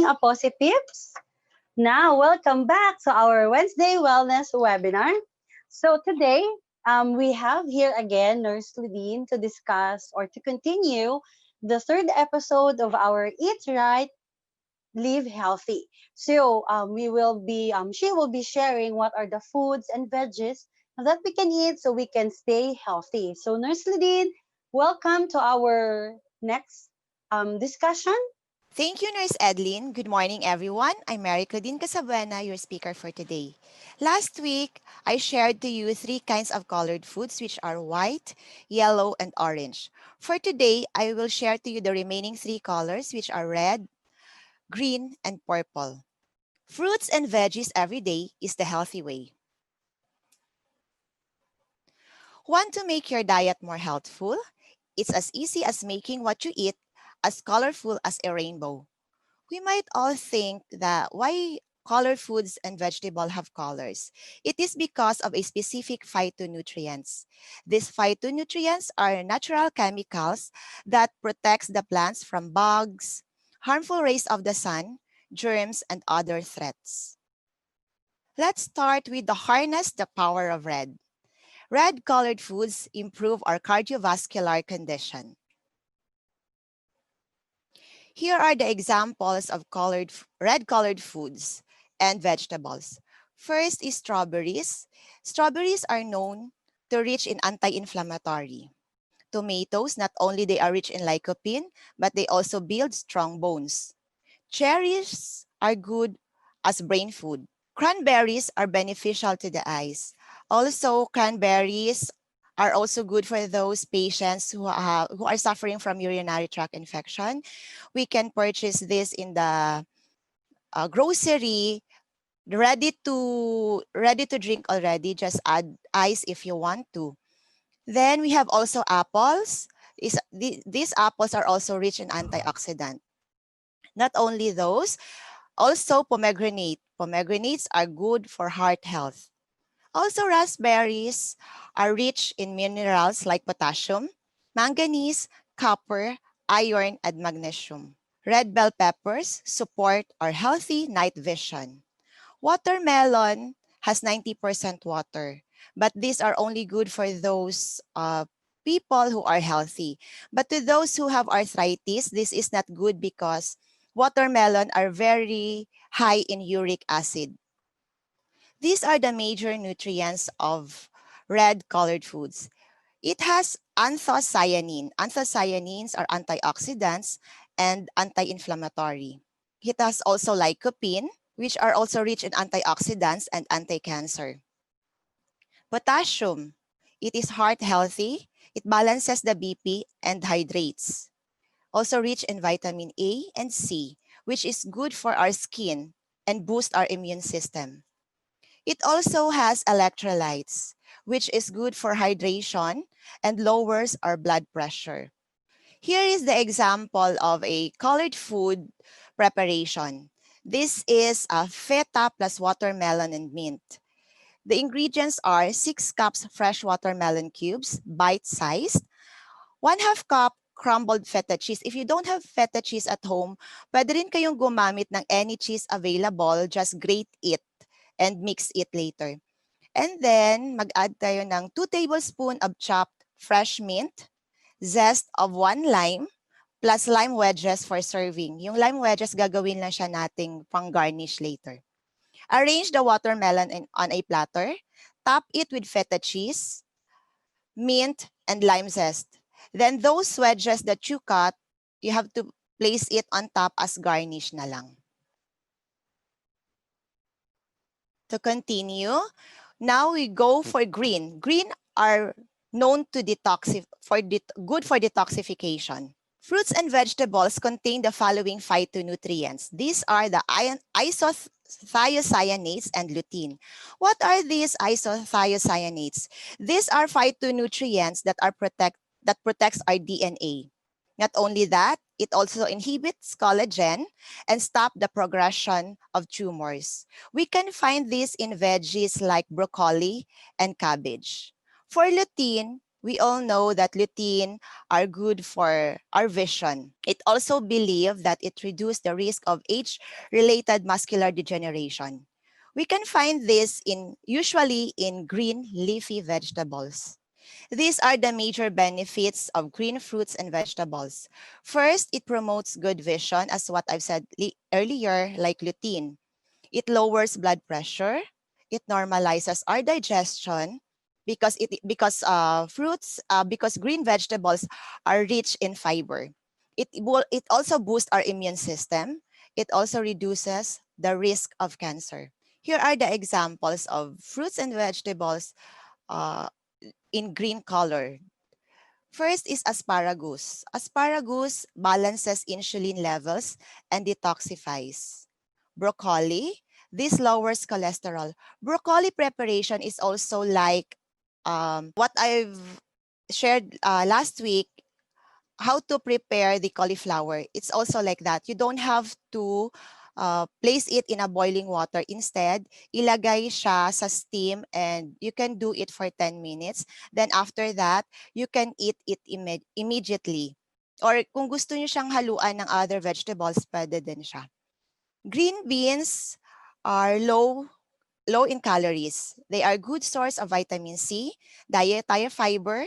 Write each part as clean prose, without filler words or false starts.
Aposi Pips. Now, welcome back to our Wednesday Wellness webinar. So today, we have here again Nurse Ludine to discuss or to continue the third episode of our Eat Right, Live Healthy. So she will be sharing what are the foods and veggies that we can eat so we can stay healthy. So Nurse Ludine, welcome to our next discussion. Thank you, Nurse Edlin. Good morning, everyone. I'm Mary Claudine Casabuena, your speaker for today. Last week, I shared to you three kinds of colored foods, which are white, yellow, and orange. For today, I will share to you the remaining three colors, which are red, green, and purple. Fruits and veggies every day is the healthy way. Want to make your diet more healthful? It's as easy as making what you eat as colorful as a rainbow. We might all think that why colored foods and vegetables have colors. It is because of a specific phytonutrients. These phytonutrients are natural chemicals that protects the plants from bugs, harmful rays of the sun, germs, and other threats. Let's start with the harness the power of red. Red colored foods improve our cardiovascular condition. Here are the examples of red colored foods and vegetables. First is strawberries. Strawberries are known to rich in anti-inflammatory. Tomatoes, not only they are rich in lycopene, but they also build strong bones. Cherries are good as brain food. Cranberries are beneficial to the eyes. Also, cranberries are also good for those patients who are suffering from urinary tract infection. We can purchase this in the grocery, ready to drink already. Just add ice if you want to. Then we have also apples. These apples are also rich in antioxidant. Not only those, also pomegranate. Pomegranates are good for heart health. Also, raspberries are rich in minerals like potassium, manganese, copper, iron, and magnesium. Red bell peppers support our healthy night vision. Watermelon has 90% water, but these are only good for those people who are healthy. But to those who have arthritis, this is not good because watermelon are very high in uric acid. These are the major nutrients of red colored foods. It has anthocyanin. Anthocyanins are antioxidants and anti-inflammatory. It has also lycopene, which are also rich in antioxidants and anti-cancer. Potassium. It is heart healthy. It balances the BP and hydrates. Also rich in vitamin A and C, which is good for our skin and boost our immune system. It also has electrolytes, which is good for hydration and lowers our blood pressure. Here is the example of a colored food preparation. This is a feta plus watermelon and mint. The ingredients are 6 cups fresh watermelon cubes, bite-sized, 1/2 cup crumbled feta cheese. If you don't have feta cheese at home, pwede rin kayong gumamit ng any cheese available, just grate it and mix it later. And then, mag-add tayo ng 2 tablespoons of chopped fresh mint, zest of 1 lime, plus lime wedges for serving. Yung lime wedges, gagawin lang siya nating pang-garnish later. Arrange the watermelon on a platter. Top it with feta cheese, mint, and lime zest. Then those wedges that you cut, you have to place it on top as garnish na lang. To continue, now we go for green. Green are known to good for detoxification. Fruits and vegetables contain the following phytonutrients. These are the isothiocyanates and lutein. What are these isothiocyanates? These are phytonutrients that protects our DNA. Not only that, it also inhibits collagen and stop the progression of tumors. We can find this in veggies like broccoli and cabbage. For lutein, We all know that lutein are good for our vision. It also believed that it reduced the risk of age-related muscular degeneration. We can find this usually in green leafy vegetables. These are the major benefits of green fruits and vegetables. First, it promotes good vision, as what I've said earlier, like lutein. It lowers blood pressure. It normalizes our digestion because green vegetables are rich in fiber. It also boosts our immune system. It also reduces the risk of cancer. Here are the examples of fruits and vegetables uh, in green color. First is asparagus. Asparagus balances insulin levels and detoxifies. Broccoli, this lowers cholesterol. Broccoli preparation is also like what I've shared last week, how to prepare the cauliflower. It's also like that. You don't have to place it in a boiling water. Instead, ilagay siya sa steam and you can do it for 10 minutes. Then after that, you can eat it immediately. Or kung gusto niyo siyang haluan ng other vegetables, pwede din siya. Green beans are low in calories. They are good source of vitamin C, dietary fiber,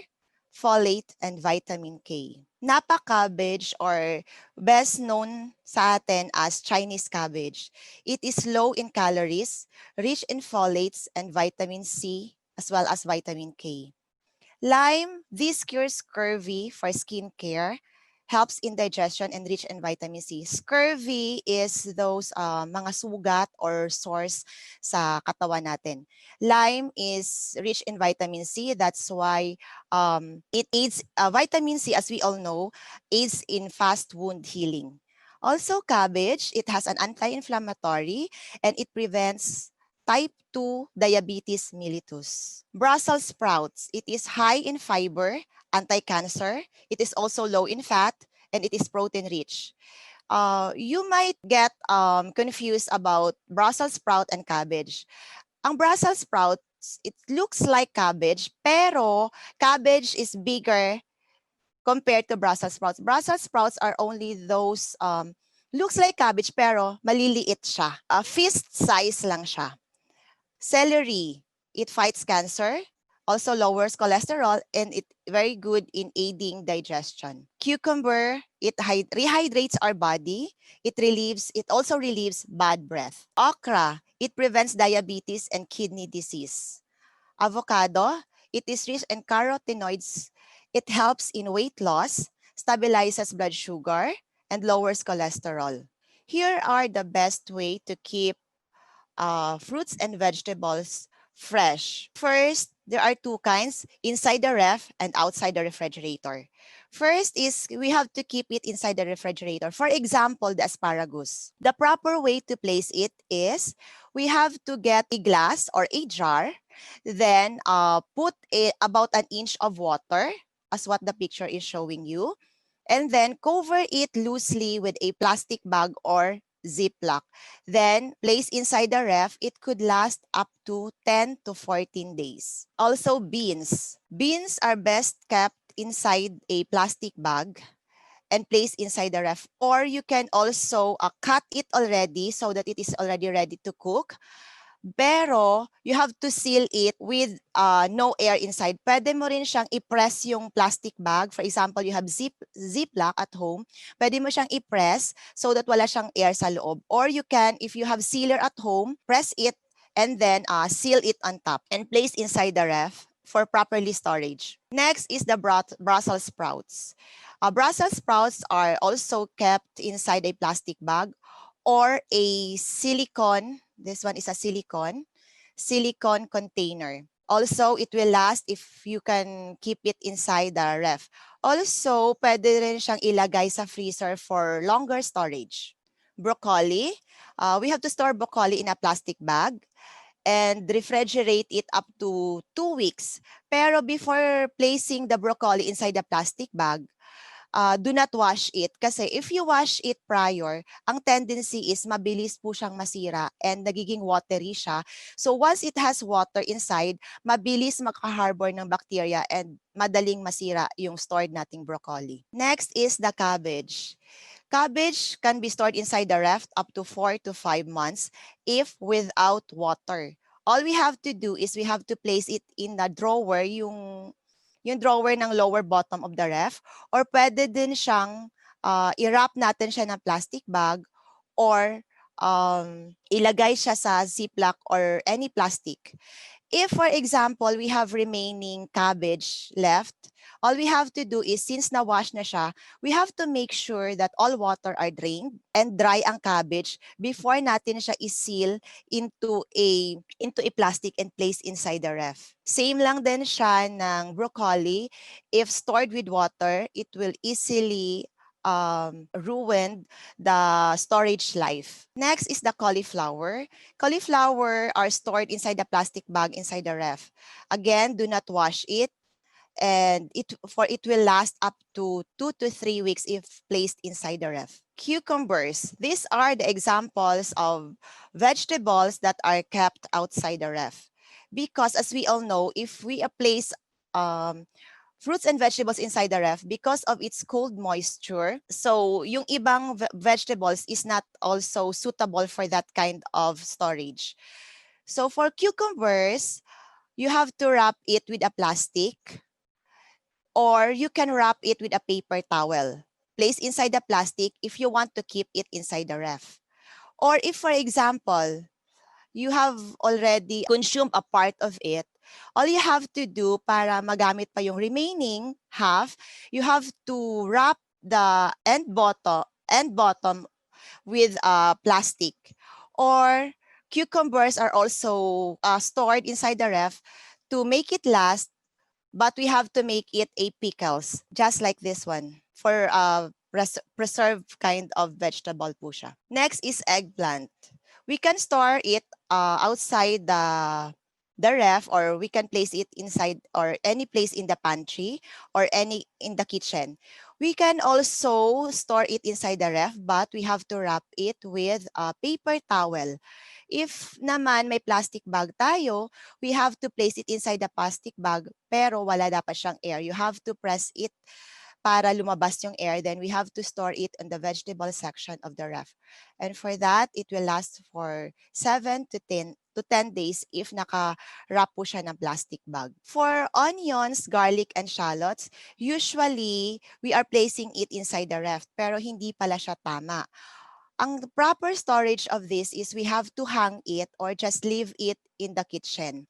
folate, and vitamin K. Napa cabbage, or best known sa atin as Chinese cabbage. It is low in calories, rich in folates and vitamin C, as well as vitamin K. Lime, this cures scurvy for skin care, helps in digestion and rich in vitamin C. Scurvy is those mga sugat or sores sa katawan natin. Lime is rich in vitamin C. That's why it aids, vitamin C, as we all know, aids in fast wound healing. Also, cabbage, it has an anti-inflammatory and it prevents type 2 diabetes mellitus. Brussels sprouts, it is high in fiber, anti-cancer. It is also low in fat, and it is protein rich. You might get confused about Brussels sprout and cabbage. Ang Brussels sprouts, it looks like cabbage, pero cabbage is bigger compared to Brussels sprouts. Brussels sprouts are only those looks like cabbage pero maliliit siya. Fist size lang siya. Celery, it fights cancer, also lowers cholesterol, and it very good in aiding digestion. Cucumber, it rehydrates our body. It also relieves bad breath. Okra, it prevents diabetes and kidney disease. Avocado, it is rich in carotenoids. It helps in weight loss, stabilizes blood sugar, and lowers cholesterol. Here are the best way to keep fruits and vegetables fresh. First, there are two kinds, inside the ref and outside the refrigerator. First is we have to keep it inside the refrigerator. For example, the asparagus. The proper way to place it is we have to get a glass or a jar, then put about an inch of water, as what the picture is showing you, and then cover it loosely with a plastic bag or Ziploc. Then place inside the ref. It could last up to 10 to 14 days. Also beans. Beans are best kept inside a plastic bag and placed inside the ref. Or you can also cut it already so that it is already ready to cook. Pero you have to seal it with no air inside. Pwede mo rin siyang i-press yung plastic bag. For example, you have Ziploc at home. Pwede mo siyang i-press so that wala siyang air sa loob. Or you can, if you have sealer at home, press it and then seal it on top and place inside the ref for properly storage. Next is the Brussels sprouts. Brussels sprouts are also kept inside a plastic bag or a silicone. This one is a silicone container. Also, it will last if you can keep it inside the ref. Also, pwede rin siyang ilagay sa freezer for longer storage. Broccoli, we have to store broccoli in a plastic bag and refrigerate it up to 2 weeks. Pero before placing the broccoli inside the plastic bag, do not wash it. Kasi if you wash it prior, ang tendency is mabilis po siyang masira and nagiging watery siya. So once it has water inside, mabilis makaharbor ng bacteria and madaling masira yung stored nating broccoli. Next is the cabbage. Cabbage can be stored inside the ref up to 4 to 5 months if without water. All we have to do is we have to place it in the drawer, yung drawer ng lower bottom of the ref, or pwede din siyang i-wrap natin siya ng plastic bag or ilagay siya sa ziplock or any plastic. If, for example, we have remaining cabbage left, all we have to do is, since na-wash na siya, we have to make sure that all water are drained and dry ang cabbage before natin siya i-seal into a plastic and place inside the ref. Same lang din siya ng broccoli. If stored with water, it will easily ruin the storage life. Next is the cauliflower. Cauliflower are stored inside the plastic bag inside the ref. Again, do not wash it, and it will last up to 2 to 3 weeks if placed inside the ref. Cucumbers. These are the examples of vegetables that are kept outside the ref. Because as we all know, if we place fruits and vegetables inside the ref, because of its cold moisture, so yung ibang vegetables is not also suitable for that kind of storage. So for cucumbers, you have to wrap it with a plastic, or you can wrap it with a paper towel. Place inside the plastic if you want to keep it inside the ref. Or if, for example, you have already consumed a part of it, all you have to do para magamit pa yung remaining half, you have to wrap the end bottom with plastic. Or cucumbers are also stored inside the ref to make it last, but we have to make it a pickles, just like this one, for preserved kind of vegetable po siya. Next is eggplant. We can store it outside the ref, or we can place it inside or any place in the pantry or any in the kitchen. We can also store it inside the ref, but we have to wrap it with a paper towel. If naman may plastic bag tayo, we have to place it inside the plastic bag, pero wala dapat siyang air. You have to press it para lumabas yung air. Then we have to store it in the vegetable section of the ref. And for that, it will last for 7 to 10 days if naka-wrap po siya ng plastic bag. For onions, garlic, and shallots, usually we are placing it inside the ref, pero hindi pala siya tama. Ang proper storage of this is we have to hang it or just leave it in the kitchen.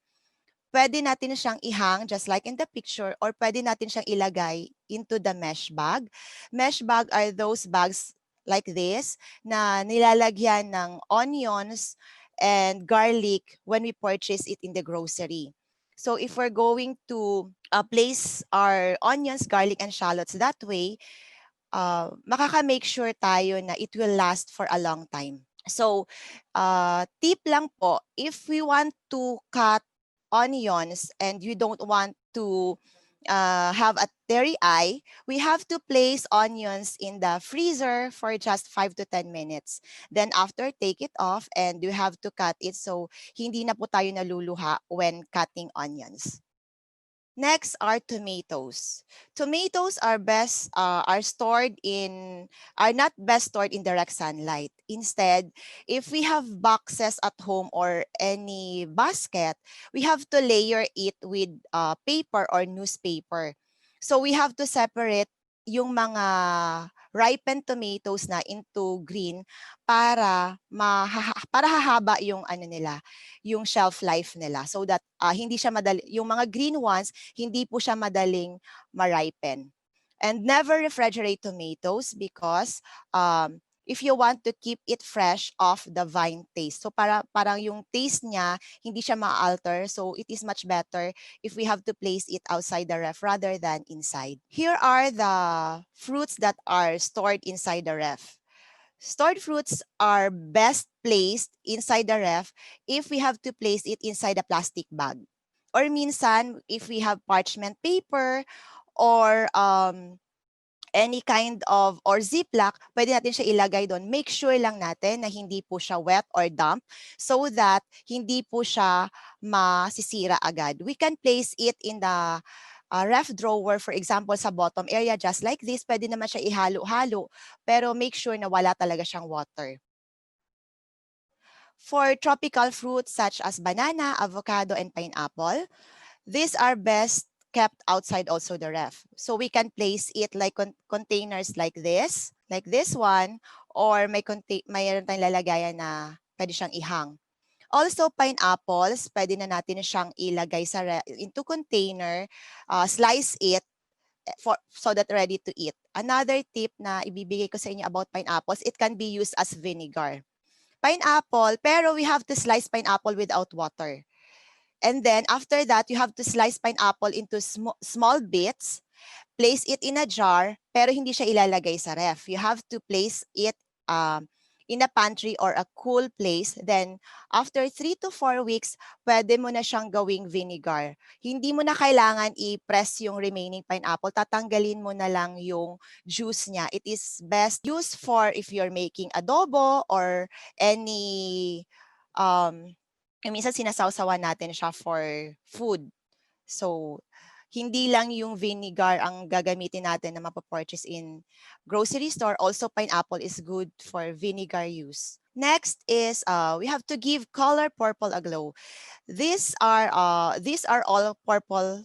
Pwede natin siyang ihang just like in the picture, or pwede natin siyang ilagay into the mesh bag. Mesh bag are those bags like this na nilalagyan ng onions and garlic when we purchase it in the grocery. So if we're going to place our onions, garlic, and shallots that way, makaka-make sure tayo na it will last for a long time. So tip lang po, if we want to cut onions and you don't want to have a teary eye, we have to place onions in the freezer for just 5 to 10 minutes. Then after, take it off and you have to cut it so hindi na po tayo naluluha when cutting onions. Next are tomatoes. Tomatoes are not best stored in direct sunlight. Instead, if we have boxes at home or any basket, we have to layer it with paper or newspaper. So we have to separate yung mga ripened tomatoes na into green para hahaba yung yung shelf life nila, so that hindi siya yung mga green ones hindi po siya madaling ma-ripen. And never refrigerate tomatoes because if you want to keep it fresh off the vine taste. So parang yung taste niya hindi siya ma-alter, so it is much better if we have to place it outside the ref rather than inside. Here are the fruits that are stored inside the ref. Stored fruits are best placed inside the ref if we have to place it inside a plastic bag. Or minsan, if we have parchment paper or any kind of or ziplock, pwede natin siya ilagay doon. Make sure lang natin na hindi po siya wet or damp so that hindi po siya masisira agad. We can place it in the ref drawer, for example, sa bottom area, just like this. Pwede naman siya ihalo-halo, pero make sure na wala talaga siyang water. For tropical fruits such as banana, avocado, and pineapple, these are best kept outside also the ref. So we can place it like containers like this one, or mayroon tayong lalagayan na pwede siyang ihang. Also, pineapples, pwede na natin siyang ilagay into container, slice it so that ready to eat. Another tip na ibibigay ko sa inyo about pineapples, it can be used as vinegar. Pineapple, pero we have to slice pineapple without water. And then after that, you have to slice pineapple into small bits, place it in a jar, pero hindi siya ilalagay sa ref. You have to place it in a pantry or a cool place. Then after 3 to 4 weeks, pwede mo na siyang gawing vinegar. Hindi mo na kailangan i-press yung remaining pineapple. Tatanggalin mo na lang yung juice niya. It is best used for if you're making adobo or any minsan sinasawsawan natin siya for food. So, hindi lang yung vinegar ang gagamitin natin na mapapurchase in grocery store. Also, pineapple is good for vinegar use. Next is we have to give color purple a glow. These are all purple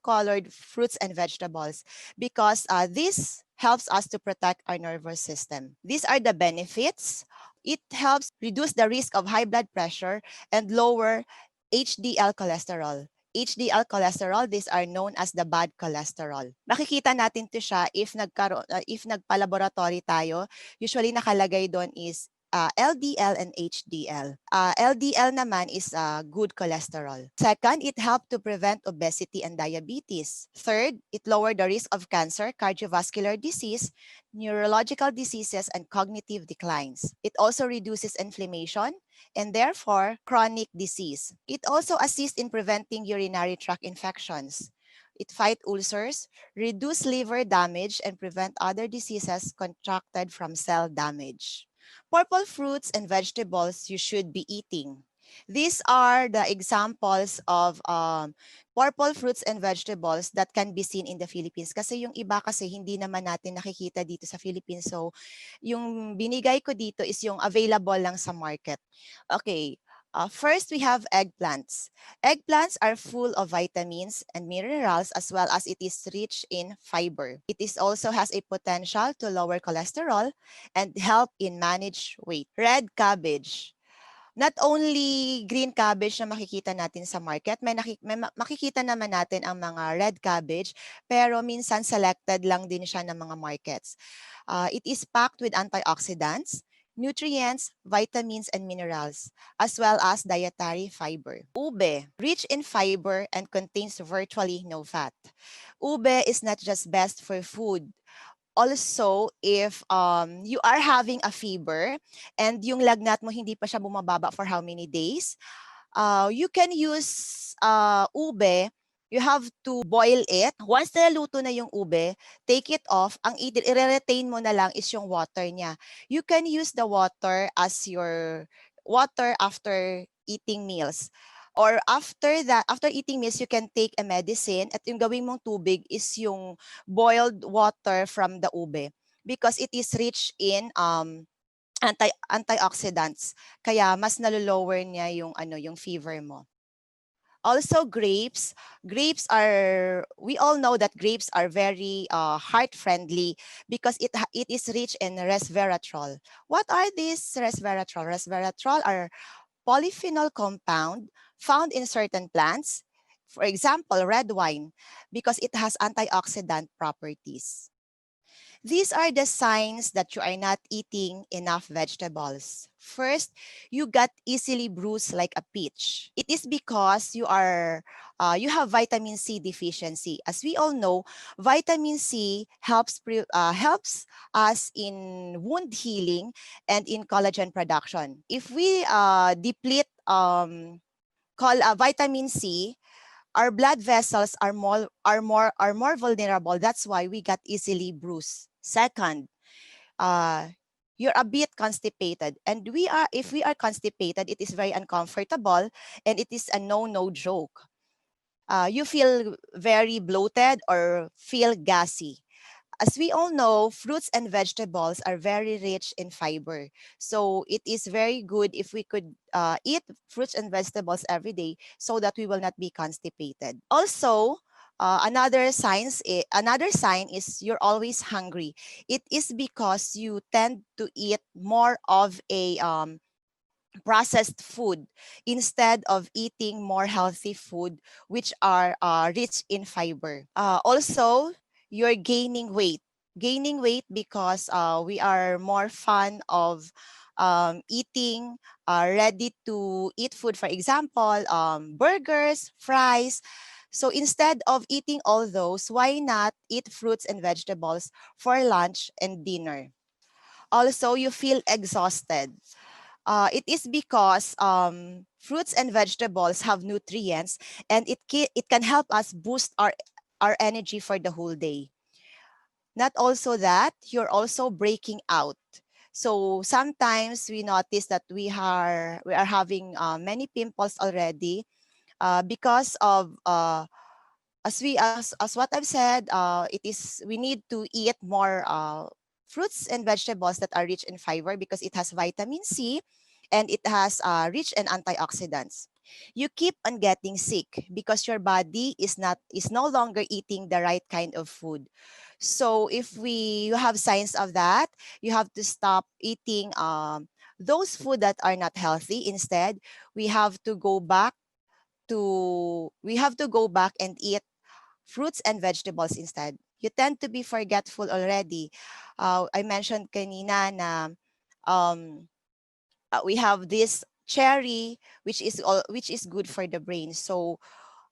colored fruits and vegetables because this helps us to protect our nervous system. These are the benefits. It helps reduce the risk of high blood pressure and lower HDL cholesterol. HDL cholesterol, these are known as the bad cholesterol. Makikita natin to siya if nagpa-laboratory tayo. Usually nakalagay doon is LDL and HDL. LDL naman is good cholesterol. Second, it helped to prevent obesity and diabetes. Third, it lowered the risk of cancer, cardiovascular disease, neurological diseases, and cognitive declines. It also reduces inflammation and therefore chronic disease. It also assists in preventing urinary tract infections. It fights ulcers, reduce liver damage, and prevent other diseases contracted from cell damage. Purple fruits and vegetables you should be eating. These are the examples of purple fruits and vegetables that can be seen in the Philippines. Kasi yung iba kasi hindi naman natin nakikita dito sa Philippines. So, yung binigay ko dito is yung available lang sa market. Okay. First, we have eggplants. Eggplants are full of vitamins and minerals as well as it is rich in fiber. It is also has a potential to lower cholesterol and help in manage weight. Red cabbage. Not only green cabbage na makikita natin sa market, makikita naman natin ang mga red cabbage, pero minsan selected lang din siya ng mga markets. It is packed with antioxidants, nutrients, vitamins, and minerals, as well as dietary fiber. Ube, rich in fiber and contains virtually no fat. Ube is not just best for food. Also, if you are having a fever and yung lagnat mo hindi pa siya bumababa for how many days, you can use ube. You have to boil it. Once naluto na yung ube, take it off. Ang i-retain mo na lang is yung water niya. You can use the water as your water after eating meals. Or after that, after eating meals, you can take a medicine at yung gawin mong tubig is yung boiled water from the ube because it is rich in antioxidants. Kaya mas nalo-lower niya yung fever mo. Also, grapes. We all know that grapes are very heart-friendly because it is rich in resveratrol. What are these resveratrol? Resveratrol are polyphenol compound found in certain plants. For example, red wine, because it has antioxidant properties. These are the signs that you are not eating enough vegetables. First, you got easily bruised like a peach. It is because you have vitamin C deficiency. As we all know, vitamin C helps us in wound healing and in collagen production. If we deplete vitamin C, our blood vessels are more vulnerable. That's why we got easily bruised. Second, you're a bit constipated, and if we are constipated, it is very uncomfortable, and it is a no joke. You feel very bloated or feel gassy. As we all know, fruits and vegetables are very rich in fiber. So it is very good if we could eat fruits and vegetables every day so that we will not be constipated. Also, another sign is you're always hungry. It is because you tend to eat more of a processed food instead of eating more healthy food, which are rich in fiber. Also, you're gaining weight because we are more fond of eating ready to eat food, for example, burgers, fries. So instead of eating all those, why not eat fruits and vegetables for lunch and dinner? Also, you feel exhausted. It is because fruits and vegetables have nutrients, and it can help us boost our energy for the whole day. Not also that, you're also breaking out. So sometimes we notice that we are having many pimples already because of as what I've said, it is we need to eat more fruits and vegetables that are rich in fiber because it has vitamin C and it has rich in antioxidants. You keep on getting sick because your body is no longer eating the right kind of food. So if you have signs of that, you have to stop eating those food that are not healthy. Instead, we have to go back and eat fruits and vegetables instead. You tend to be forgetful already. I mentioned kanina na um, we have this cherry, which is good for the brain. So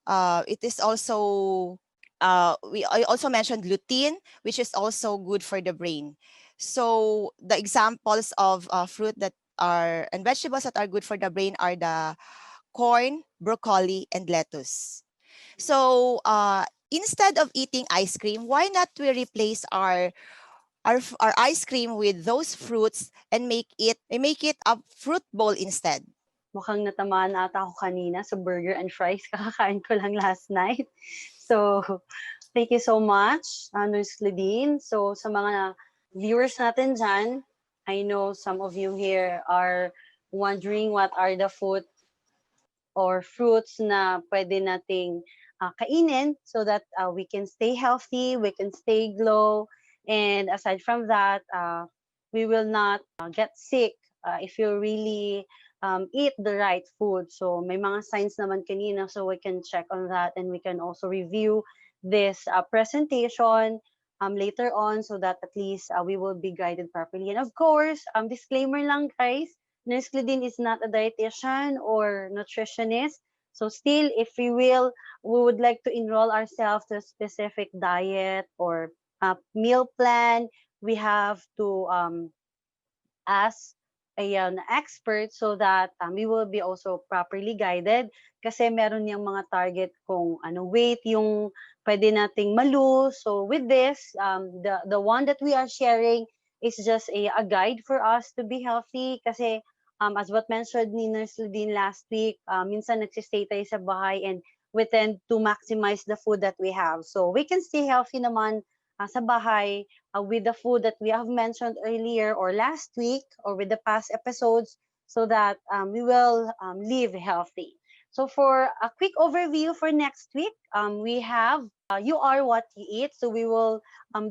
it is also I also mentioned lutein, which is also good for the brain. So the examples of fruit that are and vegetables that are good for the brain are the corn, broccoli, and lettuce. So instead of eating ice cream, why not we replace our ice cream with those fruits and make it a fruit bowl instead? Mukhang natamaan ata ako kanina sa burger and fries. Kakakain ko lang last night. So, thank you so much, Nurse Lidine. So, sa mga viewers natin dyan, I know some of you here are wondering what are the food or fruits na pwede nating kainin so that we can stay healthy, we can stay glow, and aside from that, we will not get sick if you really eat the right food. So may mga signs naman kanina, so we can check on that and we can also review this presentation later on so that at least we will be guided properly. And of course, disclaimer lang guys, Nurse Claudine is not a dietitian or nutritionist. So still, if we would like to enroll ourselves to a specific diet or meal plan, we have to ask an expert so that we will be also properly guided kasi meron niyang mga target kung ano weight yung pwede nating malose. So with this, the one that we are sharing is just a guide for us to be healthy kasi as what mentioned ni Nurse Ludine last week, minsan nagsistay tayo sa bahay and we tend to maximize the food that we have. So we can stay healthy naman sa bahay with the food that we have mentioned earlier or last week or with the past episodes so that we will live healthy. So for a quick overview for next week, we have You Are What You Eat. So we will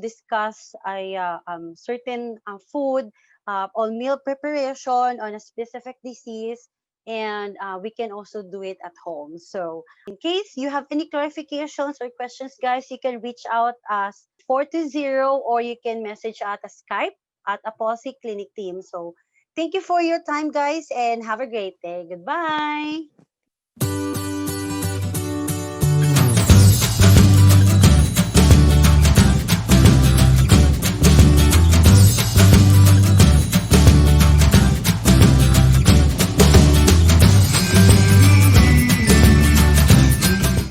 discuss a certain food or meal preparation on a specific disease, and we can also do it at home. So in case you have any clarifications or questions, guys, you can reach out us 420 or you can message at a Skype at Apostle Clinic Team. So thank you for your time, guys, and have a great day. Goodbye.